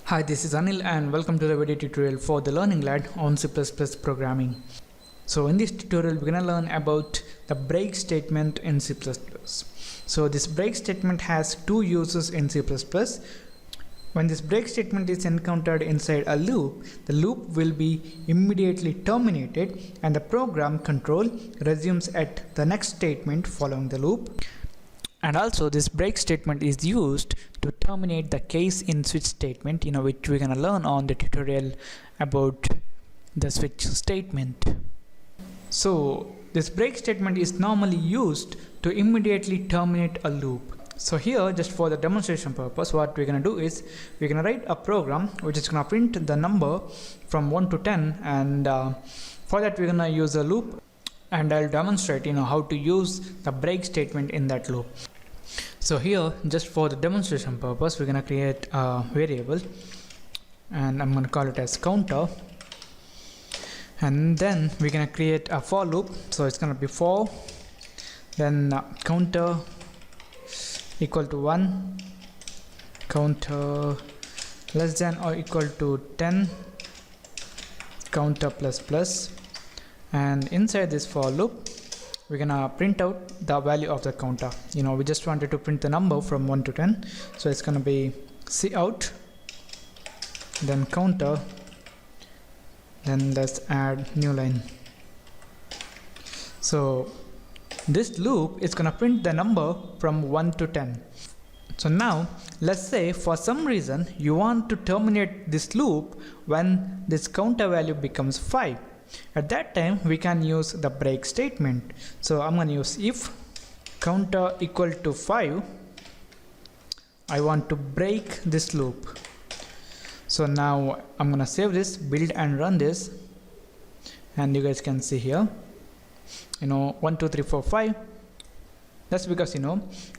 Hi, this is Anil and welcome to the video tutorial for the Learning Lad on C++ programming. So in this tutorial we're going to learn about the break statement in C++. So this break statement has two uses in C++. When this break statement is encountered inside a loop, the loop will be immediately terminated and the program control resumes at the next statement following the loop. And also this break statement is used to terminate the case in switch statement, which we're gonna learn on the tutorial about the switch statement. So this break statement is normally used to immediately terminate a loop. So here, just for the demonstration purpose, what we're gonna do is we're gonna write a program which is gonna print the number from 1 to 10, and for that we're gonna use a loop, and I'll demonstrate how to use the break statement in that loop. So here, just for the demonstration purpose, we're gonna create a variable and I'm gonna call it as counter, and then we're gonna create a for loop. So it's gonna be for, then counter equal to 1, counter less than or equal to 10, counter plus plus, and inside this for loop we're gonna print out the value of the counter. We just wanted to print the number from 1 to 10, so it's gonna be cout, then counter, then let's add new line. So this loop is gonna print the number from 1 to 10. So now let's say for some reason you want to terminate this loop when this counter value becomes 5. At that time we can use the break statement. So I'm going to use if counter equal to 5. I want to break this loop. So now I'm going to save this, build and run this, and you guys can see here 1 2 3 4 5. That's because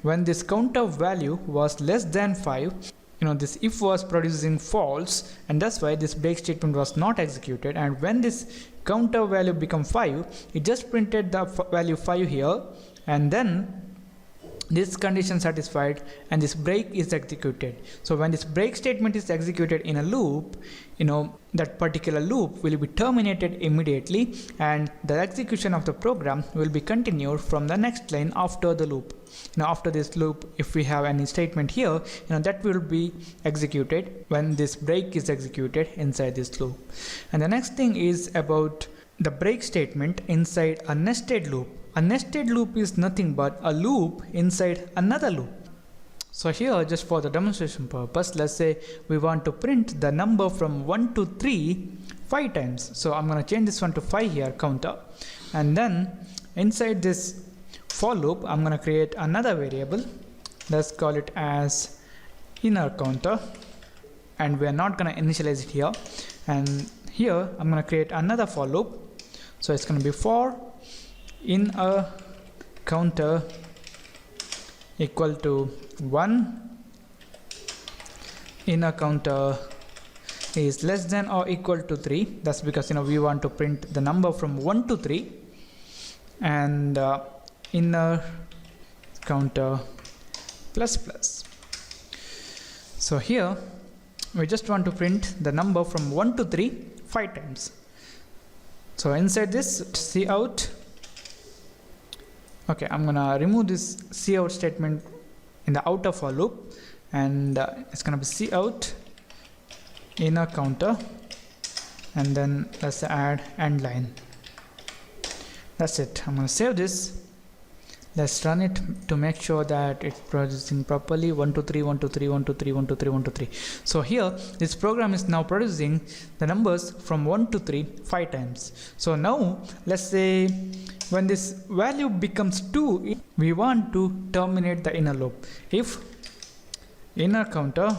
when this counter value was less than 5, this if was producing false, and that's why this break statement was not executed. And when this counter value become 5, it just printed the value 5 here, and then this condition satisfied and this break is executed. So when this break statement is executed in a loop, that particular loop will be terminated immediately, and the execution of the program will be continued from the next line after the loop. After this loop, if we have any statement here, that will be executed when this break is executed inside this loop. And the next thing is about the break statement inside a nested loop. A nested loop is nothing but a loop inside another loop. So here, just for the demonstration purpose, let's say we want to print the number from 1 to 3 5 times. So I'm going to change this one to 5 here, counter, and then inside this for loop I'm going to create another variable. Let's call it as inner counter, and we're not going to initialize it here. And here I'm going to create another for loop. So it's going to be for inner counter equal to 1, inner counter is less than or equal to 3. That's because we want to print the number from 1 to 3, and inner counter plus plus. So here we just want to print the number from 1 to 3 5 times. So inside this cout, okay, I'm gonna remove this cout statement in the outer for loop, and it's gonna be cout inner counter, and then let's add end line. That's it. I'm gonna save this. Let's run it to make sure that it's producing properly. 1 2 3 1 2 3 1 2 3 1 2 3 1 2 3. So here this program is now producing the numbers from 1 to 3 5 times. So now let's say when this value becomes 2, we want to terminate the inner loop. If inner counter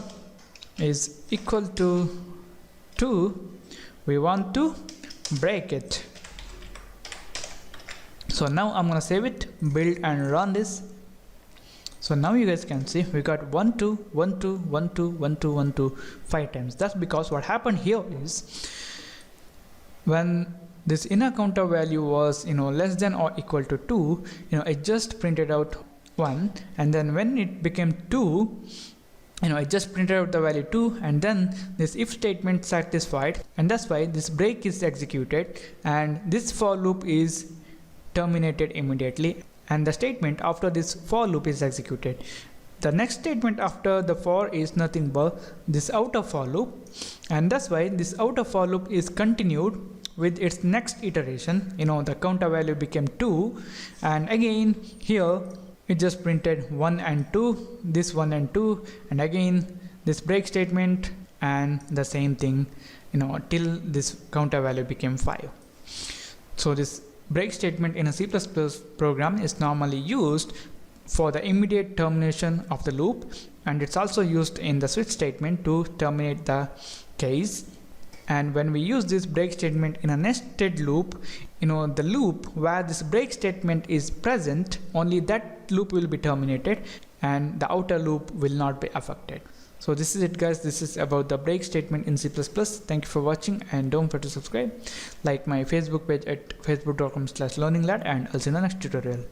is equal to 2, we want to break it. So now I'm gonna save it, build and run this. So now you guys can see we got 1 2 1 2 1 2 1 2 1 2 5 times. That's because what happened here is when this inner counter value was less than or equal to 2, it just printed out 1, and then when it became 2, it just printed out the value 2, and then this if statement satisfied, and that's why this break is executed and this for loop is terminated immediately, and the statement after this for loop is executed. The next statement after the for is nothing but this outer for loop, and that's why this outer for loop is continued with its next iteration. The counter value became 2, and again here it just printed 1 and 2, this 1 and 2, and again this break statement, and the same thing till this counter value became 5. So this break statement in a C++ program is normally used for the immediate termination of the loop, and it's also used in the switch statement to terminate the case. And when we use this break statement in a nested loop, the loop where this break statement is present, only that loop will be terminated and the outer loop will not be affected. So this is it, guys. This is about the break statement in C++. Thank you for watching, and don't forget to subscribe, like my Facebook page at facebook.com/learninglad, and I'll see you in the next tutorial.